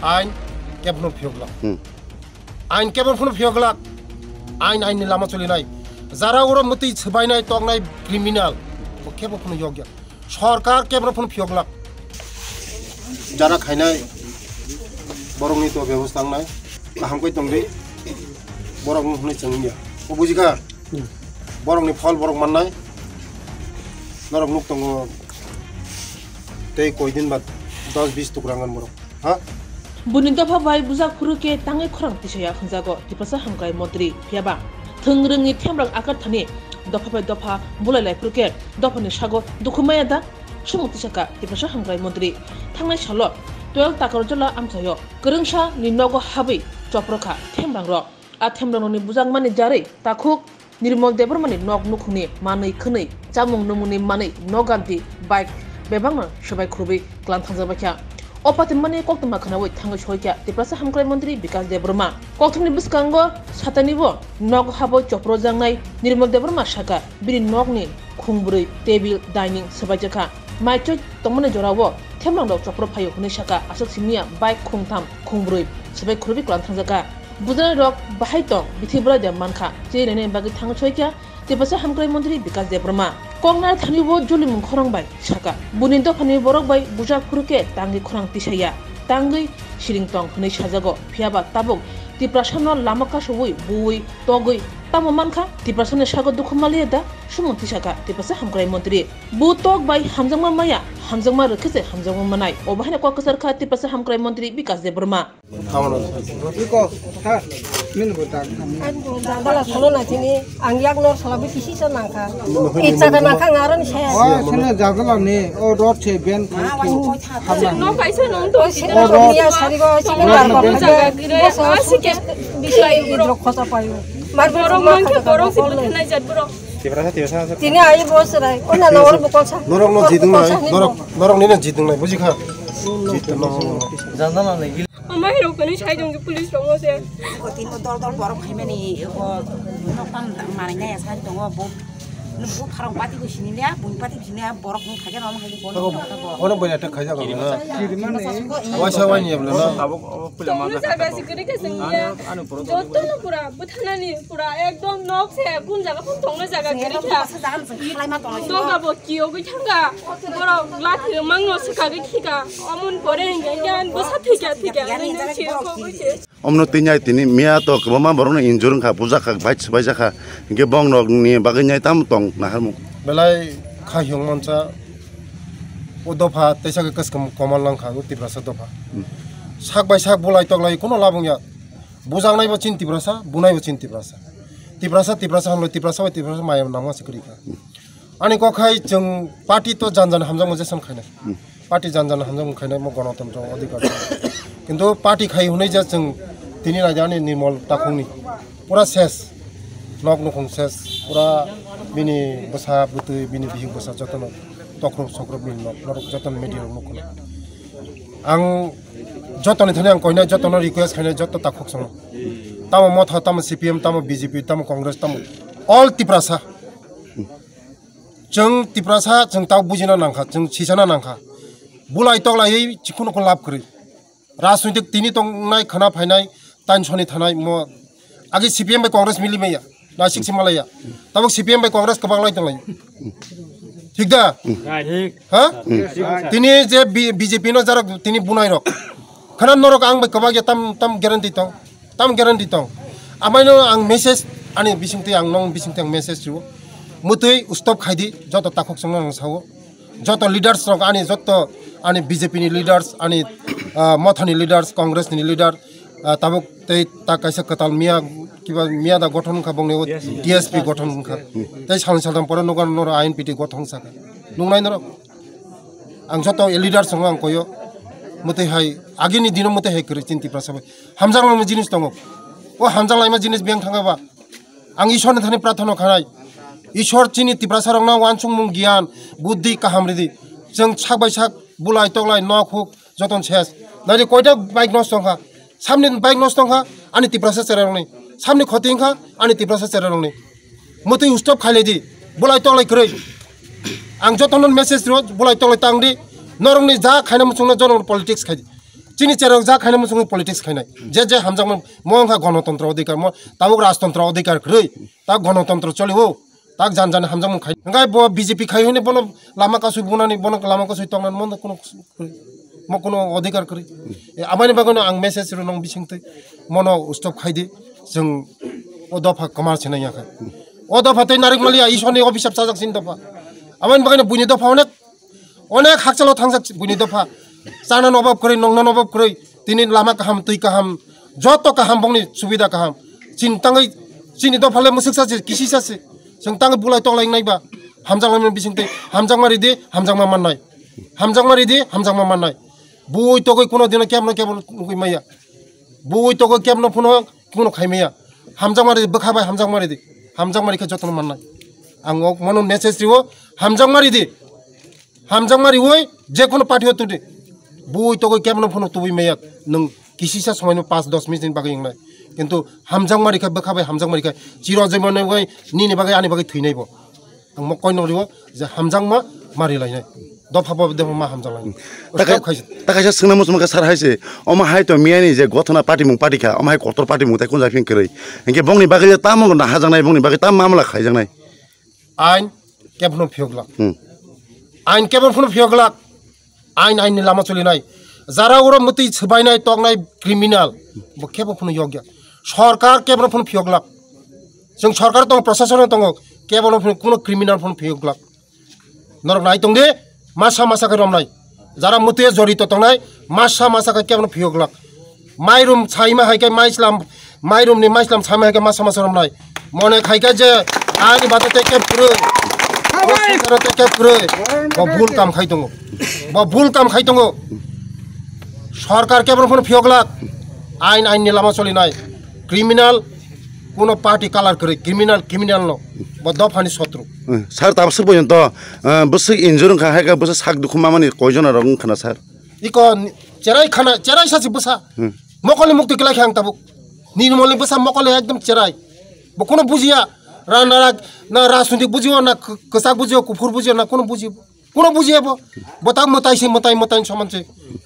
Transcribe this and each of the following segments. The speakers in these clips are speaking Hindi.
आइन केबनो फियोगला आइन केबनो फियोगला आइन नि लामा चलिनाय जारा ओरा मति छबायनाय तगनाय क्रिमिनल केबनो योग्य सरकार केबनो फियोगला जारा खायनाय बरंनि तो व्यवस्था नाय हामखै दंदै बरं हुनै चंगिया ओ बुजिखा बरंनि फल बरं माननाय नरक नुक दङ तै कोई दिन बाद 10-20 टुकरांगन बरं हा बुनिन दफा बाय बुजा खुरुके ताङै खरां तिसया खंजागो तिपसा हामगाय मन्त्री फियाबा थोंरोंनि थेमरां आकार थानि दफा बाय दफा बुलायलाय खुरुके दफानि सागो दुखुमाया दा सुमुति साका तिपसा हामगाय मन्त्री थांनाय साल 12 ताकर जला आमसायो गोरोंसा निनगो हाबै चप्रखा थेमरां र आ थेमरांनि बुजां माने जारै ताखुक निर्मल देबरमानि नग नुखुनि मानै खनै जामुं नमुनि मानै नगान्ति बाइक बेबांनो सबाय खुरबै क्लान थांजाबाख्या अपातिमानि कक्तमा खनावै थाङै सयख्या तिप्रासा हामग्राय मन्त्री विकास देबरमा कक्तमनि बिस्कांगो सातानिबो नग हाबै चप्र जांनाय निर्मल देबरमा साका बिनि नगनि खुंब्रै टेबिल डाइनिं सबायजखा माइचो तमने जरावो थेमलांदाव चप्र फायो हुनै साका आसक सिमिया बाइक खुंथाम खुंब्रै सबाय खुरबै क्लान थांजाका बुजानाय रक बाहाय दं बिथिब्रा दे मानखा जेरेने बागै थाङै सयख्या तिप्रासा हामग्राय मन्त्री विकास देबरमा कंगनार थानिबो जुलिमुं खरंबाय साका बुनि दफानि बरक बाय बुजा खुरुके तांगै खरं तिसाया तांगै सिरिंतं हनै साजागो फियाबा ताबुक तिप्रासानो लामाका सवै बुई तगै तामो मानखा तिप्रासानो सागो दुखुमालिया दा सुमुंति साका तिप्रासा हामग्राय मन्त्री बु तग बाय हामजांमा माया हामजांमा रखेसे हामजांमा मानाय अबाहाने ककसर खा तिप्रासा हामग्राय मन्त्री विकास देबरमा इको हा min budak dala solo na tini angyak nor salabi kisi sa nangka itsa ka nangka ngaran saya sana jagala ne o road che ben no paisa no to o road ya sari go sini bar bar jaga gire asike bisai hidro khota payo mar borong mangke borong sibut na jat borong tini ai bos rai ona nor bokol sa norok no jidung nai norok ni na jidung nai buji kha jidung no jandala ne Mama hero kani sai jong police rongo se ko tin ko dor borok khaimani ko nokan mananya ya sai dong bo bu pharang pati ko sininya bun pati sininya borok nu khage rom khage bono ono boya ta khaja ga na wasa wani yabla na tabuk pula ma ga saga sikri ke singiya joto no pura buthanani pura ekdom nok se kun jaga phun thongna jaga gari kya do ga bo kiyo gi thanga borok lathi mangno sikha gi thika amun pore ngan bo sa thika ani chi ko buche omno tinyai tini mia to kbama borong injurung kha puja kha baija kha ge bong nok ni baganyai tam tong naharmu belai kha hyong mancha o dofa tesa ke kaskam komal lang kha tiprasa dofa sak bai sak bulai toklai kono labung ya bujang nai ba chin tiprasa bunai ba chin tiprasa hamlo tiprasa mayam namwa sikri kha ani ko khai jeng party to janjan hamjang moje sam khaina party janjan hamjang khaina mo gণতন্ত্র অধিকার কিন্তু party khai hunai ja jeng tini rajani nirmol takhungni pura ses nok nukhung ses pura bini basa butui bini bihing basa jotono tokrop sokrop bini nok joton media mukuna ang jotoni thani ang koina jotono request khaina joto takhuk song tamo motha tamo CPM tamo BJP tamo Congress tamo all tiprasa jeng tiprasa jeng taw bujina nangkha jeng chisana nangkha bulai toklai chikuno ko lab kri राजनीतिक तिनी तंगनाय खना फायनाय तानसनि थानाय म आगे CPM बाय कांग्रेस मिलि मैया ना सिक्सिमालाया तब CPM बाय कांग्रेस कबां लाय दंलाय ठीक दा हा तिनी जे BJP नो जरा तिनी बुनाय रक खना नरक आं बाय कबागे तम ग्यारान्टी तंग आमायनो आं मेसेज आनि बिसिंति आं नंग बिसिंति आं मेसेज छु मुतै स्टप खायदि जत ताखक संग आं सावो जत लिडार्स रक आनि जत आनि BJP नि लिडार्स आनि मथानि लिडार्स कांग्रेस नि लिडार ताबुक तै ता कायसा कताल मिया दा गठन खा बंने DSP गठन खा तै सालसालदाम पर नगर नर INPT गठन साका नुंनाय नर आं जत लिडार्स संग आं कयो मते हाय आगिनि दिन मते हाय करि चिन्ति प्रसाब हामजांलाम जिनिस दङ ओ हामजांलायमा जिनिस बेंग थाङाबा आं ईश्वरनि थानि प्रार्थना खानाय ईश्वर चिनि तिप्रासारंना वानसुं मुं गियान बुद्धि काहामरिदि जों साबाय साक बुलाय तगलाय नखुक जतन सेस नारि कयटा बाइक नस्ट दंखा सामनि बाइक नस्ट दंखा आनि तिप्रासा चेरारंनि सामनि खतिंखा आनि तिप्रासा चेरारंनि मते स्टप खायलेदि बुलाय तगलाय करै आं जतन मेसेज रो बुलाय तगलाय तांदि नरंनि जा खायना मुसुंना जनन पॉलिटिक्स खायदि চিনি চেরক যা খাইনা মুসুং পলিটিক্স খাইনাই যে হামজাং মংখা গণতন্ত্র অধিকার তাবুক রাজতন্ত্র অধিকার খ্রৈ তা গণতন্ত্র চলিও তাক জান হামজাং খাই গাই বিজেপি খাই হইনে বন লামা কাসুই বুনানি বন লামা কাসুই তংনান মন কোনো অধিকার করি আবানি বাগানো আং মেসেজ রং বিसिंथै মনো স্টপ খাইदे जों ও দফা কমার ছেনাই আখা ও দফাতে নারিকমালিয়া ইসনি অফিসার সাজাক সিন দফা আবানি বাগানো বুনি দফা অনেক হাকচালো থাংজাক বুনি দফা চানা অভাব করে নংনান অভাব করে তিনি লামা কাহাম তুই কাহাম যত কাহাম বংনি সুবিধা কাহাম চিন্তাङै চিনি দফালে মুসুক সাছে কিসি সাছে जों ताङै बुलाय तलाय नायबा हामजांमानि बिसिंथै हामजांमारि दे हामजांमा माननाय हामजांमारि दे हामजांमा माननाय बुइ तगै कोनो दिन केबनो नुगै माया बुइ तगै केबनो कोनो खाइमाया हामजांमारि बखाबाय हामजांमारि दे हामजांमारिखौ जतन माननाय आं मनो मेसेज रिवो हामजांमारि दे हामजांमारि वय जे कोनो पार्टी होतुदे बुइ तगै केबनो तुबै माया नों किसिसा समायनो 5-10 मिनिट बागै इंनाय किन्तु हामजांमारिखौ बखाबाय हामजांमारिखौ चिर जमने गय निनि बागै आनि बागै थैनायबो आं मकय नरिवो जे हामजांमा मारि लायनाय दफाबो मा हामजांलाय ताकायसा सोंना मुसुमका सार हायसे अमा हाय तो मियानि जे गथना पार्टी मुं पार्टीखा अमा हाय कतर पार्टी मुं ताय कोन जाफिन करै एके बंनि बागै ताम ना हाजांनाय बंनि बागै ताम मामला खायजांनाय आइन केबनो फियगला आइन केबनो फियगला आइननि लामा चलिनाय जारा उरा मति सबायनाय तगनाय क्रिमिनल बो केबो फुन योग्य सरकार केबनो फुन फियगला जों सरकार दं प्रशासन दं केबनो फुन कोनो क्रिमिनल फुन फियगला नरक नाय दंदे मासा के रमनाय जारा मति जड़ित तंनाय मासा के केबनो फियगला माइरुम छाइमा हायके माइरुम नि माइस्लाम छाइमा हायके मासा रमनाय मने खायका जे आनि बाते के पुरो के पुरो बो भूल काम खाइ दङ बो भूल काम खाइ दङ सरकार केबनो फुन फियगला आइननि लामा चलिनाय क्रिमिनल कोनो पार्टी कालार करे क्रिमिनल न ब दफानि शत्रु सर ताबसर पर्यन्त बस इन्जुरन खा हायका बस साक दुखु मामानि कयजना रंग खाना सर इको चेराइ सासि बसा मकले मुक्ति कलाय खां ताबु निनमलनि बसा मकले एकदम चेराइ ब कोनो बुजिया ना राजनीतिक बुजियो ना कसाक बुजियो कुफुर बुजियो ना कोनो बुजियो बता मताइ समान से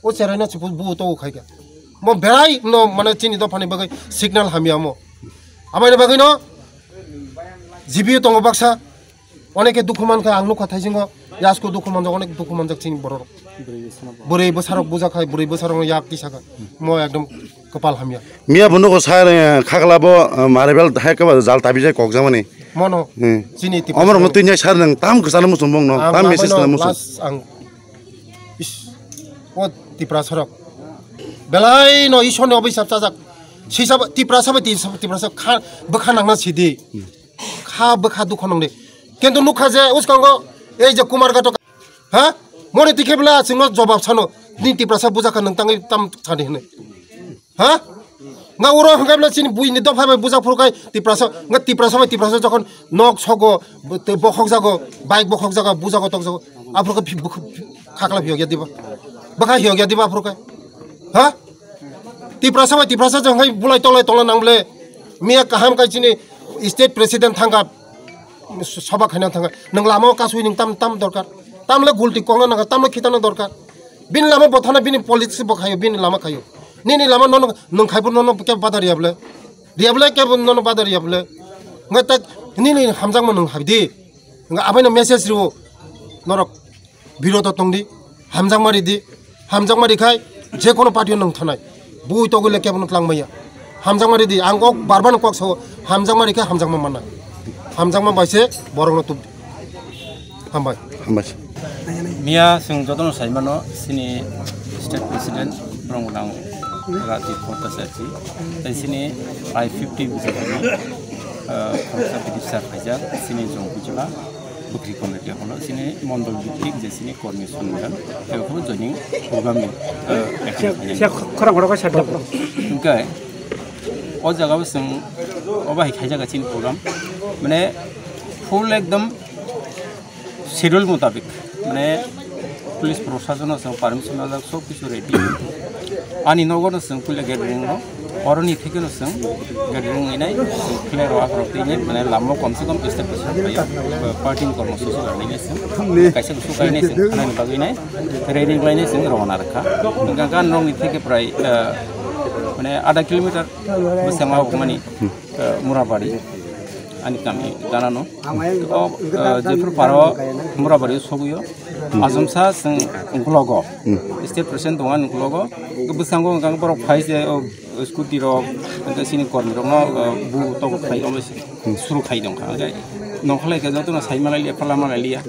ओ चेराइ ना बु तो खाइका म बेराइ न माने चिनि दफानि बगै सिग्नल हामिया म आमाइनि बगै न जिबियो तंग बाक्सा अनेके दुखु मानखा आंनो खाथाय जिंग यासको दुखु मानजक अनेक दुखु मानजक चिनि बर बोरै बोसारक बुजाखाय बोरै बोसारक याक किसाखा म एकदम कपाल हामिया मिया बनको सार खागलाबो मारेबेल हायका जाल ताबि जाय कगजामानि मनो चिनि ति अमर मतिnya सार नों ताम गोसानो मुसुम बंग न ताम मेसेज न मुसुम आं इस ओ तिप्रा सरक बेलाय न इसोरनि अभिशाप जाजाक सिसाब तिप्रा सब खा बखा नांना सिदि खा बखा दुख नंदे किन्तु नुखा जे उसकांगो ए जे कुमार गाटक हा मने तिखेबला सिंग जवाब छानो नि तिप्रा सब बुजाखा नोंताङै ताम छादि हने हा nga uro hangabla chini buini dofai buja furkai Tipra सब जखन नक सगो बखक जागो बाइक बखक जागो बुजागो तक जागो आफुरका खाखला फियो दिबा बखा हियो दिबा आफुरका हा तिप्रा सब जंगाय बुलाय तला नांबले मिया काहाम काइचिनि स्टेट प्रेसिडेंट थांगा सभा खायना थांगा नों लामा कासुइ नों ताम दरकार तामले गुलति कोंना नागा तामले खिताना दरकार बिन लामा बथाना बिनि पॉलिटिक्स बखायो बिनि लामा खायो निनि लामा नों खायबो नन के बादार रियाबले के नन बादार रियाबले ngata निनि हामजांमा नों हाबिदि आबाइनो मेसेज रिवो नरक बिरोध तंदि हामजांमारि खाय जे कोनो पार्टी नों थानाय बुइ तगले केबनो लांमाया हामजांमारि दि आंगो बारबान कक्स हामजांमारि खाय हामजांमा माननाय हामजांमा बायसे बरंनो तुब हामबाय मिया जों जतन साइमानो सिनि स्टेट प्रेसिडेंट ब्रंगनां राति फटसाची तैसिनि I50 बिजोनि कनसार्टिभ सार फाइजा सिनि जों बिजला बुख्रि कमिटि हनो सिनि मंडल भित्तिक जे सिनि कर्मी सन्मान बेखौ जयनिं प्रग्रामनि खरा साथाव ओमफ्राय ओ जागाव जों अबाय खायजागासिनो प्रग्राम माने फुल एकदम शेड्यूल मुताबिक माने पुलिस प्रशासन सब पारमिशन सब किछु रेडी आनी नगर जों पुलिस गेट Oroni থেকে নসং গাড়িং ইনাই ক্লিয়ার ওয়া করতে মানে লামো কমসে কম স্টেপ পার্টিং কর্মসূচি লাইনেছেন কাইসা গুসু গাইনেছেন খানানি বাগিনাই রেডি লাইনেছেন রওনা রাখা গান রংনি থেকে প্রায় মানে আধা কিলোমিটার বেসামা মানে Murabari ani kami danano jefur paro murabari soguyo azumsa sing nglogo state president dongan nglogo kebesango gang poro phai je scooty ro sini kormi ro no bu to khai omes suru khai dong kha gai nongkhlai ke joto na sai malai phala malai ya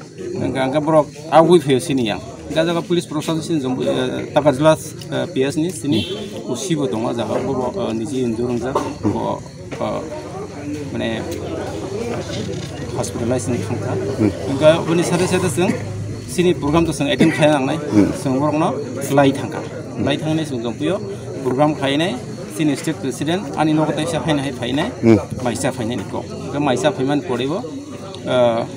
gang poro agui phe sini yang gajaga police prosecution jombu takajla ps ni sini usibo donga jaga bo niji indurung ja bo মানে हस्पिटलाइजेशन खांखा इनका बनि सारे सारे जों सिनि प्रग्राम तो जों एटेन्ड खालामनाय जों बरंनो लाई थांखा लाई थांनाय जों पुयो प्रग्राम खायनाय सिनि स्टेट प्रेसिडेंट आनि नगताय साफायनाय फायनाय माइसा फायनाय निको माइसा फायमान पड़ेबो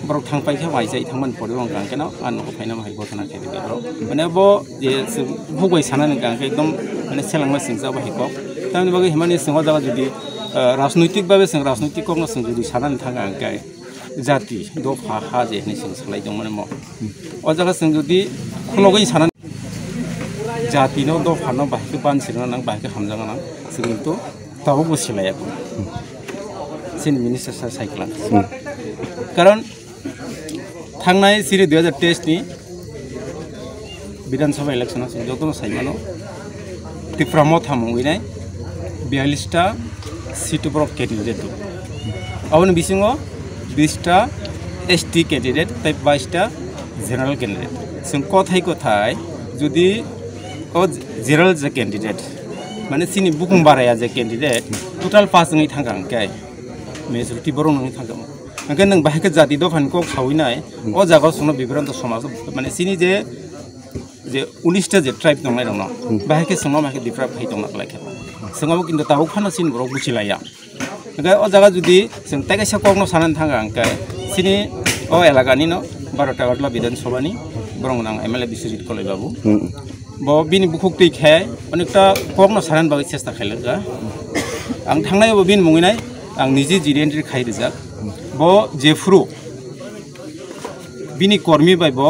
बरक थांपायखा माइसा थांमान पड़ेबो गांकेना आन नगो फायना माइ गथना खेबे बरो माने बो जे भुगै सानानै गांके एकदम माने सेलांमा सिंजा बाहिको तानि बागै हिमानि सिंहा जागा जुदि राजनैतिक भावे जों राजनैतिक कर्म जों जुदि सानानै थाङा गाय जाति दफा हाजे होननाय जों सालायदोंमोन अ जायगा जों जुदि खलगै सानानै जातिनो दफानो बाहायखौ बानसिनो नां बाहायखौ हामजाङा नां जों खिन्थु दाबो बुजिलायाखै जोंनि मिनिस्टार सार साइक्लां कारण थांनाय सिरि 2023 नि विधानसभा इलेक्शनाव जों जतन साइमानो तिफ्रामो थामंगैनाय 42 टा सीट पर कैंडिडेट अब बिसिङो 20 टा एसटी कैंडिडेट 22 टा जनरल कैंडिडेट जों कथाय जुदि ओ जनरल जे कैंडिडेट माने सिनि बुकुं बाराया जे कैंडिडेट टोटल पास नङै थांगांकाय मेजरिटी बर' नङै थांगाम ओंखाय नों बाहायखो जाति दफानखौ खावैनाय अ जागाव संनो बिबरन्त समाज माने सिनि जे 19 टा जे ट्राइब दंनाय दङ बाहायखो संनो माखै डिफ्रा फाइ दङ लायखे जोंहाबो किन्तु दाउ खानो सिन बर' बुजिलाया ओंखाय अ जागा जुदि जों ताइकाइसा कगनो सानानै थाङा ओंखाय सिनि अ एलाकानि न 12 टागाटला विधानसभानि बरंनां एमएलए बिश्वजित कलै बाबु ब बिनि बुखुक दैखाय अनेकटा कगनो सानानै बागै चेष्टा खायलगा आं थांनायावबो बिन मुङैनाय आं निजे जिरेन्ट्रि खायरिजाक ब जेफ्रु बिनि कर्मी बाय ब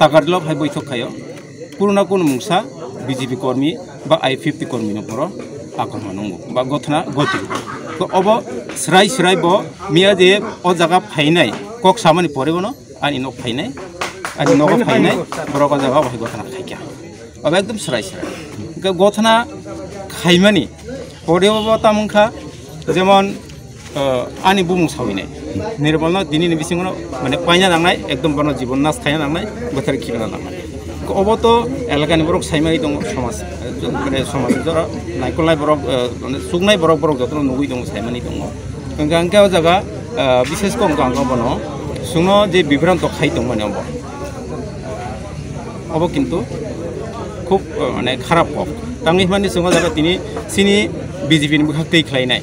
टागाटला भाइ बैठक खायो कुरुना कुन मुंसा बीजेपी कर्मी बा I-50 कर्मी नपर आक्रमण बा गथना गति तो अब स्राय स्राय ब मिया जे अ जागा फाइनाय कक सामानि परेबनो आनि नक फाइनाय आनि नक फाइनाय बरक जागा भाइ गथना खायका अब एकदम स्राय स्राय गथना खाइमानि परेबो तामुखा जेमन आनि बुमुं सावैनाय निर्मलना दिनैनि बिसिङाव माने पाइना नांनाय एकदम बन जीवन नाश खायना नांनाय बोथोर खिना नांनाय अब तो एलाकानि बरक साइमारि दङ समाज माने समाज जरा नायकलाय बरक सुगनाय बरक बरक जतन नुगै दङ साइमानि दङ गांगाव जागा विशेष कम गांगाव बनो सुनो जे बिभ्रान्त खाइ दङ माने अब किन्तु खूब माने खराब पक तांनि माने सुङा जागा तिनि सिनि बीजेपी नि बुखाक दैख्लायनाय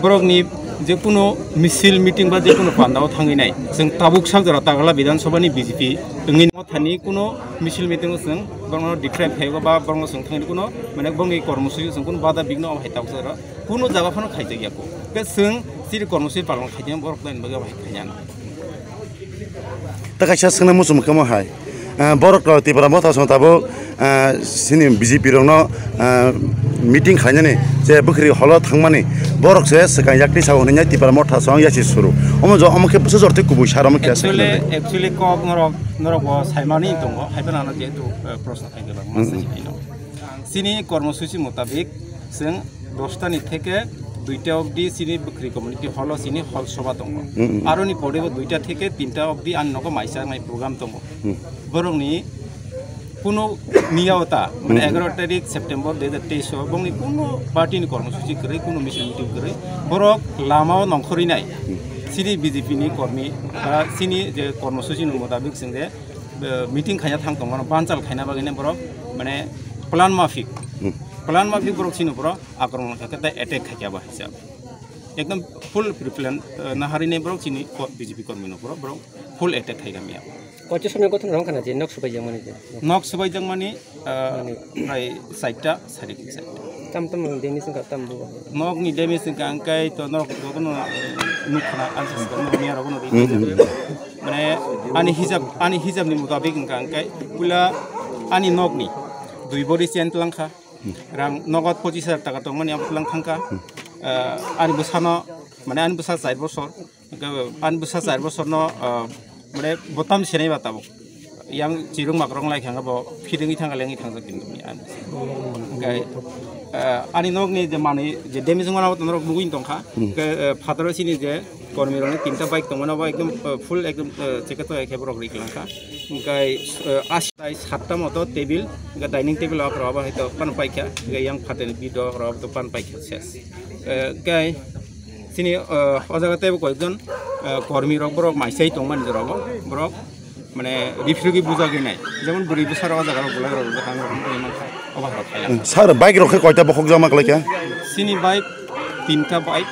बरकनि जेकुनु मिसिल मिटिं बा जेकुनु पान्डाव थांगिनाय जों ताबुक सागरा तागला विधानसभानि बीजेपी ओंनि थानि कुनु मिसिल मिटिं जों बरनो डिक्राइब खायबा बा बरनो जों थांनि कुनु माने बंगि कर्मसुचि जों कुनु बादा बिग्न अहाय तागजरा कुनु जागाफोरनो खायजायाको बे जों सिरि कर्मसुचि पालन खायजाया बरक लाइन बगा बाहाय खायाना ताकायसा सोंना मुसुम खमाहाय बरक तिब्रा मथा सं ताबो सिनि बीजेपी रनो मीटिंग खायनानै जे बखरि हल थांमानि बरक से सकायाकनि सावहैनाय तिब्रा मथा सं यासि सुरु अमो ज अमखे बसो जरते कुबुइ साराम के एक्चुअली कक नरक साइमानि दङ हायबनानो जेतु प्रश्न थाइगोबा मासेजि हैनो सिनि कर्मसुचि मुताबिक जों 10 टानि থেকে 2টা অবধি সিনি বকরি কমিউনিটি হল সিনি হল সভা দङ আরনি পড়েবো 2টা থেকে 3টা অবধি আননক মাইসানাই প্রোগ্রাম দङ বরংনি কোনো নিয়াওতা মানে 11 তারিখ সেপ্টেম্বর 2023 বংনি কোনো পার্টিনি কর্মসূচি করে কোনো মিছিল মিটিং করে বরক লামাও নংখরিনাই सिनि बीजेपी नि कर्मी सिनि जे कर्मसूचि मुताबिक जों जे मीटिंग खायना थां दङ बानचाल खायना बागैने बरक माने प्लान माफिक बरक सिनो बरक आक्रमण खायता अटैक खायबा हिसाब एकदम फुल प्रिप्लान नाहारिने बरक सिनि बीजेपी कर्मी न बरक फुल अटैक खायगामिया कति समय गथन रं खाना जे नक सुबायजों माने प्राय 60टा सारिक tam demi sing tam bu nok ni demi sing angkai to nok to no nukhna ansa ko no mi arago no mane ani hijab ni mutabik angkai pula ani nok ni 2 body chen langkha rang nogot 25000 টাকা to mani am lang thangka ani busano mane ani busa 4 বছর ani busa 4 বছর no mane botam senai batabo yang jirung makrong lai khanga bo phiringi thanga lengi thangja kintu mi an gai ani nok ni je mani je demi jungana bo nok nuguin tongkha fataro sini je kormi rone tinta bike tongona ba ekdom full ekdom chekato ekebrok riklangka gai 7টা মতো টেবিল ডাইনিং টেবিল অফ রবা হয়তো পান পাইকা gai yang phaten bido rob to pan paikha ses gai sini ojagate koekjon kormi rok borok maisai tongman jorok borok মানে রিফ্রিউজি বুঝাগে নাই যেমন বড়ি বছর জায়গা বলা গেল কাম অভাব খাইলা স্যার বাইক রক্ষে কয়টা বখক জমা কলাইকা সিনি বাইক 3টা বাইক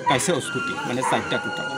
কাইসে স্কুটি মানে 4টা টোটাল